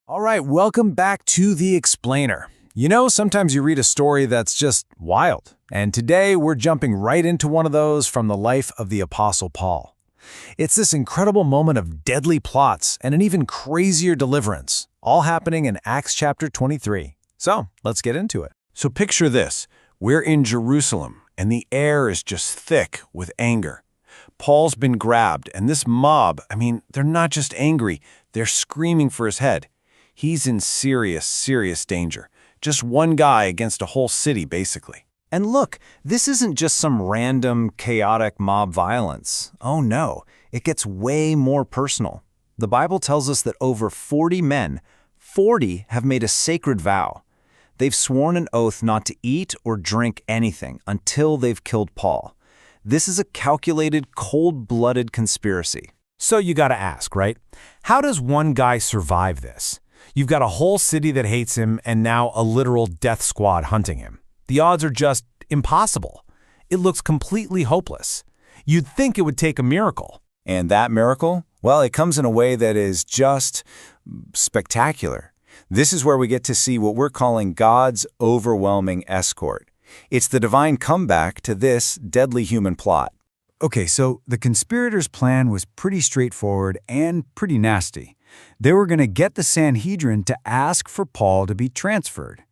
All right, welcome back to The Explainer. You know, sometimes you read a story that's just wild, and today we're jumping right into one of those from the life of the Apostle Paul. It's this incredible moment of deadly plots and an even crazier deliverance, all happening in Acts chapter 23. So, let's get into it. So picture this. We're in Jerusalem, and the air is just thick with anger. Paul's been grabbed, and this mob, they're not just angry, they're screaming for his head. He's in serious, serious danger. Just one guy against a whole city, basically. And look, this isn't just some random, chaotic mob violence. Oh no, it gets way more personal. The Bible tells us that over 40 men, 40 have made a sacred vow. They've sworn an oath not to eat or drink anything until they've killed Paul. This is a calculated, cold-blooded conspiracy. So you gotta ask, right? How does one guy survive this? You've got a whole city that hates him and now a literal death squad hunting him. The odds are just impossible. It looks completely hopeless. You'd think it would take a miracle. And that miracle? Well, it comes in a way that is just spectacular. This is where we get to see what we're calling God's overwhelming escort. It's the divine comeback to this deadly human plot. Okay, so the conspirators' plan was pretty straightforward and pretty nasty. They were going to get the Sanhedrin to ask for Paul to be transferred.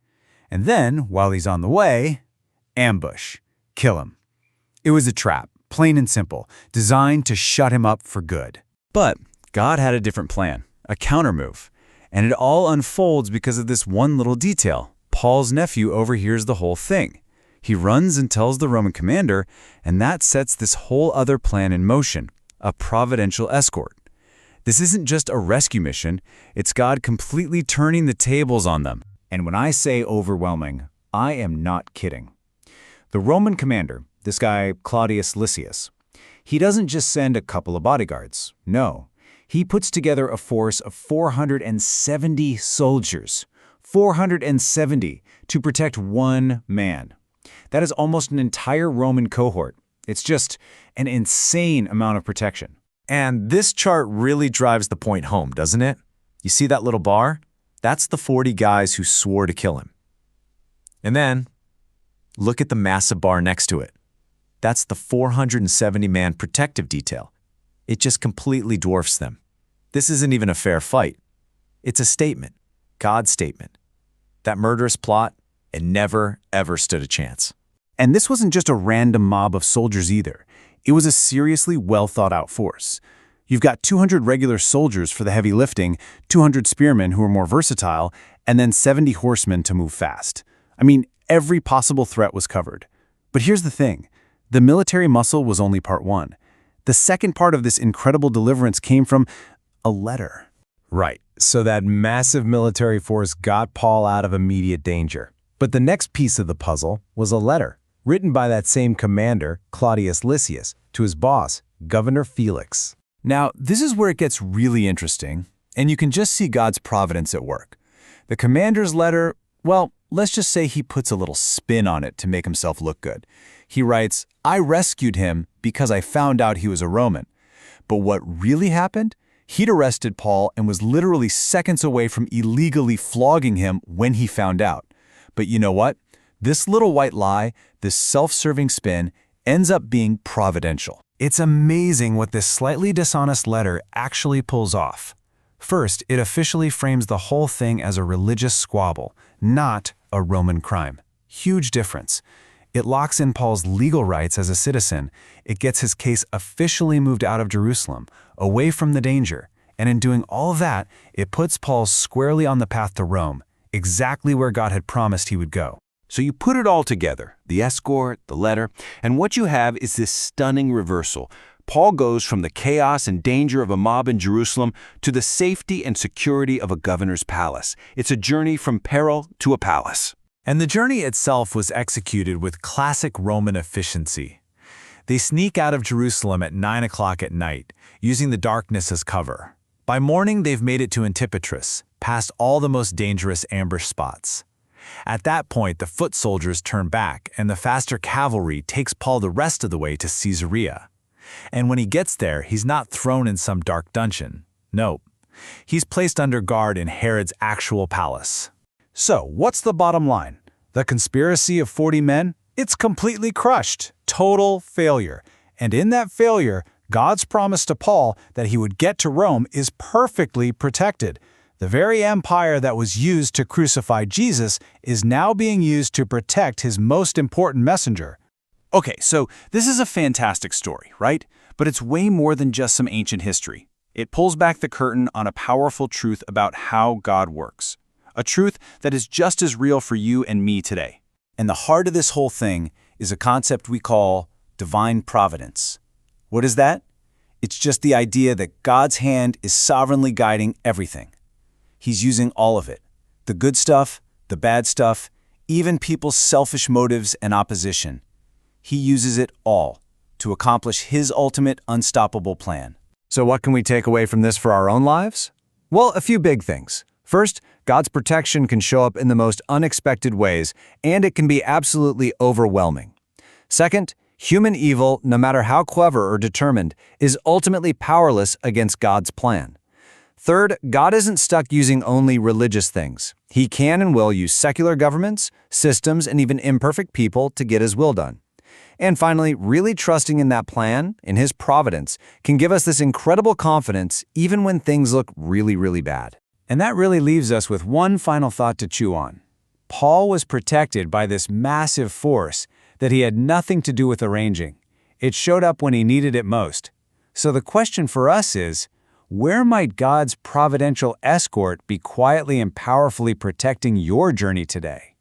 And then, while he's on the way, ambush, kill him. It was a trap, plain and simple, designed to shut him up for good. But God had a different plan, a countermove. And it all unfolds because of this one little detail. Paul's nephew overhears the whole thing. He runs and tells the Roman commander, and that sets this whole other plan in motion, a providential escort. This isn't just a rescue mission, it's God completely turning the tables on them. And when I say overwhelming, I am not kidding. The Roman commander, this guy Claudius Lysias, he doesn't just send a couple of bodyguards. No, he puts together a force of 470 soldiers. 470 to protect one man. That is almost an entire Roman cohort. It's just an insane amount of protection. And this chart really drives the point home, doesn't it? You see that little bar? That's the 40 guys who swore to kill him. And then, look at the massive bar next to it. That's the 470-man protective detail. It just completely dwarfs them. This isn't even a fair fight. It's a statement, God's statement. That murderous plot, it never, ever stood a chance. And this wasn't just a random mob of soldiers either. It was a seriously well-thought-out force. You've got 200 regular soldiers for the heavy lifting, 200 spearmen who are more versatile, and then 70 horsemen to move fast. Every possible threat was covered. But here's the thing. The military muscle was only part one. The second part of this incredible deliverance came from a letter. Right, so that massive military force got Paul out of immediate danger. But the next piece of the puzzle was a letter, written by that same commander, Claudius Lysias, to his boss, Governor Felix. Now, this is where it gets really interesting, and you can just see God's providence at work. The commander's letter, well, let's just say he puts a little spin on it to make himself look good. He writes, "I rescued him because I found out he was a Roman." But what really happened? He'd arrested Paul and was literally seconds away from illegally flogging him when he found out. But you know what? This little white lie, this self-serving spin, ends up being providential. It's amazing what this slightly dishonest letter actually pulls off. First, it officially frames the whole thing as a religious squabble, not a Roman crime. Huge difference. It locks in Paul's legal rights as a citizen. It gets his case officially moved out of Jerusalem, away from the danger. And in doing all of that, it puts Paul squarely on the path to Rome, exactly where God had promised he would go. So you put it all together, the escort, the letter, and what you have is this stunning reversal. Paul goes from the chaos and danger of a mob in Jerusalem to the safety and security of a governor's palace. It's a journey from peril to a palace. And the journey itself was executed with classic Roman efficiency. They sneak out of Jerusalem at 9 o'clock at night, using the darkness as cover. By morning, they've made it to Antipatris, past all the most dangerous ambush spots. At that point, the foot soldiers turn back, and the faster cavalry takes Paul the rest of the way to Caesarea. And when he gets there, he's not thrown in some dark dungeon. Nope. He's placed under guard in Herod's actual palace. So, what's the bottom line? The conspiracy of 40 men? It's completely crushed. Total failure. And in that failure, God's promise to Paul that he would get to Rome is perfectly protected. The very empire that was used to crucify Jesus is now being used to protect his most important messenger. Okay, so this is a fantastic story, right? But it's way more than just some ancient history. It pulls back the curtain on a powerful truth about how God works. A truth that is just as real for you and me today. And the heart of this whole thing is a concept we call divine providence. What is that? It's just the idea that God's hand is sovereignly guiding everything. He's using all of it. The good stuff, the bad stuff, even people's selfish motives and opposition. He uses it all to accomplish his ultimate unstoppable plan. So what can we take away from this for our own lives? Well, a few big things. First, God's protection can show up in the most unexpected ways, and it can be absolutely overwhelming. Second, human evil, no matter how clever or determined, is ultimately powerless against God's plan. Third, God isn't stuck using only religious things. He can and will use secular governments, systems, and even imperfect people to get his will done. And finally, really trusting in that plan, in his providence, can give us this incredible confidence even when things look really, really bad. And that really leaves us with one final thought to chew on. Paul was protected by this massive force that he had nothing to do with arranging. It showed up when he needed it most. So the question for us is, where might God's providential escort be quietly and powerfully protecting your journey today?